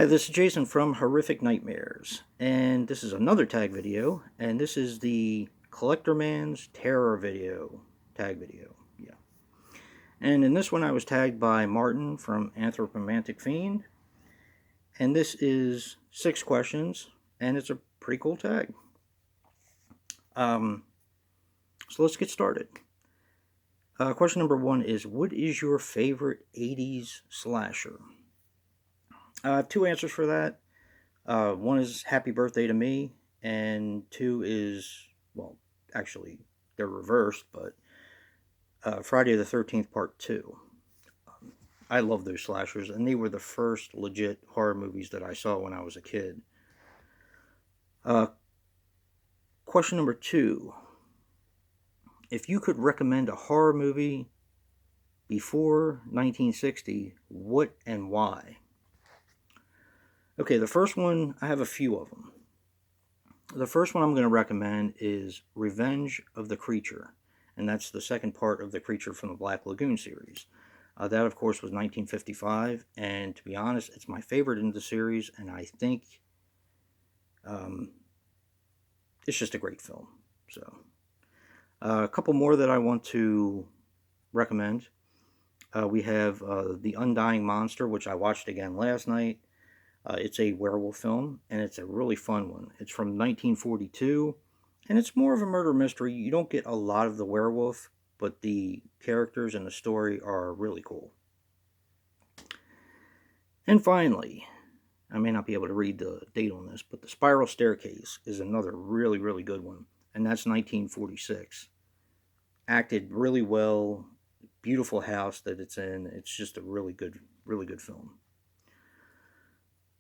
Hi, this is Jason from Horrific Nightmares, and this is another tag video, and this is the Collectorman's Terror video, tag video, yeah. And in this one I was tagged by Martin from Anthropomantic Fiend, and this is 6 questions, and it's a pretty cool tag. So let's get started. Question number 1 is, what is your favorite 80s slasher? I have 2 answers for that. One is Happy Birthday to Me, and 2 is, well, actually, they're reversed, but Friday the 13th Part 2. I love those slashers, and they were the first legit horror movies that I saw when I was a kid. Question number 2. If you could recommend a horror movie before 1960, what and why? Okay, the first one, I have a few of them. The first one I'm going to recommend is Revenge of the Creature, and that's the second part of the Creature from the Black Lagoon series. That, of course, was 1955, and to be honest, it's my favorite in the series, and I think it's just a great film. So, a couple more that I want to recommend. We have The Undying Monster, which I watched again last night. It's a werewolf film, and it's a really fun one. It's from 1942, and it's more of a murder mystery. You don't get a lot of the werewolf, but the characters and the story are really cool. And finally, I may not be able to read the date on this, but The Spiral Staircase is another really, really good one, and that's 1946. Acted really well, beautiful house that it's in. It's just a really good film.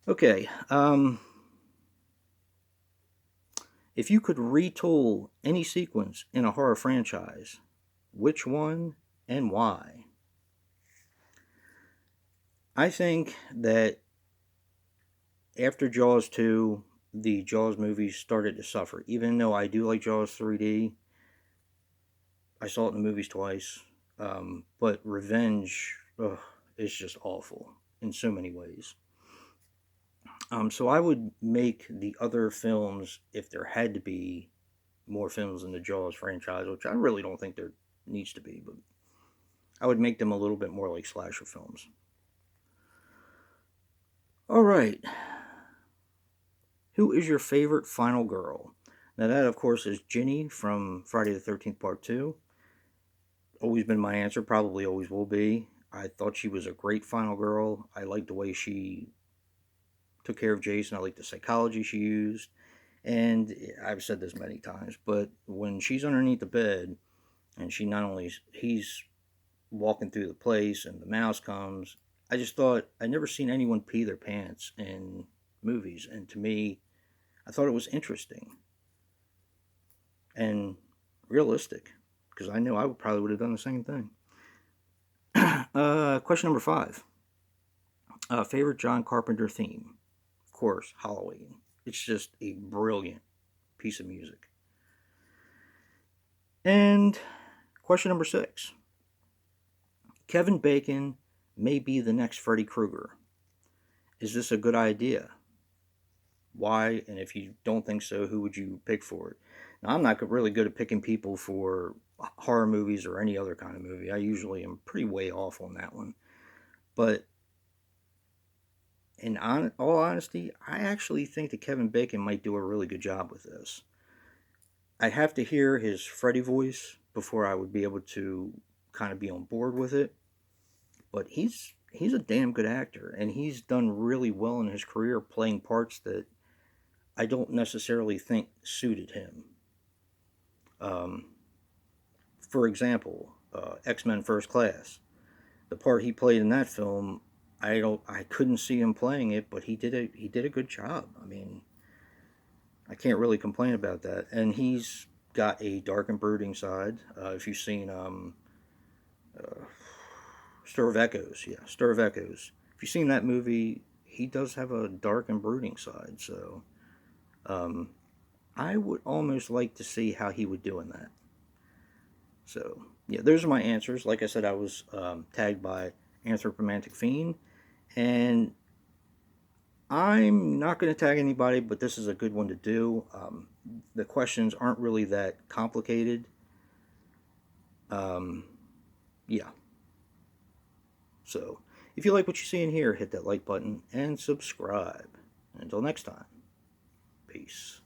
Okay, if you could retool any sequence in a horror franchise, which one and why? I think that after Jaws 2, the Jaws movies started to suffer. Even though I do like Jaws 3D, I saw it in the movies twice, but Revenge is just awful in so many ways. So I would make the other films, if there had to be more films in the Jaws franchise, which I really don't think there needs to be, but I would make them a little bit more like slasher films. Alright. Who is your favorite final girl? Now that, of course, is Ginny from Friday the 13th Part 2. Always been my answer, probably always will be. I thought she was a great final girl. I liked the way she took care of Jason. I liked the psychology she used. And I've said this many times, but when she's underneath the bed, and he's walking through the place, and the mouse comes, I just thought, I'd never seen anyone pee their pants in movies, and to me, I thought it was interesting and realistic, because I know I probably would have done the same thing. Question number 5. Favorite John Carpenter theme? Of course, Halloween. It's just a brilliant piece of music. And question number 6. Kevin Bacon may be the next Freddy Krueger. Is this a good idea? Why? And if you don't think so, who would you pick for it? Now, I'm not really good at picking people for horror movies or any other kind of movie. I usually am pretty way off on that one. But in all honesty, I actually think that Kevin Bacon might do a really good job with this. I'd have to hear his Freddy voice before I would be able to kind of be on board with it. But he's a damn good actor, and he's done really well in his career playing parts that I don't necessarily think suited him. For example, X-Men First Class. The part he played in that film, I couldn't see him playing it, but he did a good job. I mean, I can't really complain about that. And he's got a dark and brooding side. If you've seen Stir of Echoes, Stir of Echoes. If you've seen that movie, he does have a dark and brooding side. So, I would almost like to see how he would do in that. So, yeah, those are my answers. Like I said, I was tagged by Anthropomantic Fiend, and I'm not going to tag anybody, but this is a good one to do. The questions aren't really that complicated. Um, yeah. So, if you like what you see in here, hit that like button and subscribe. Until next time, peace.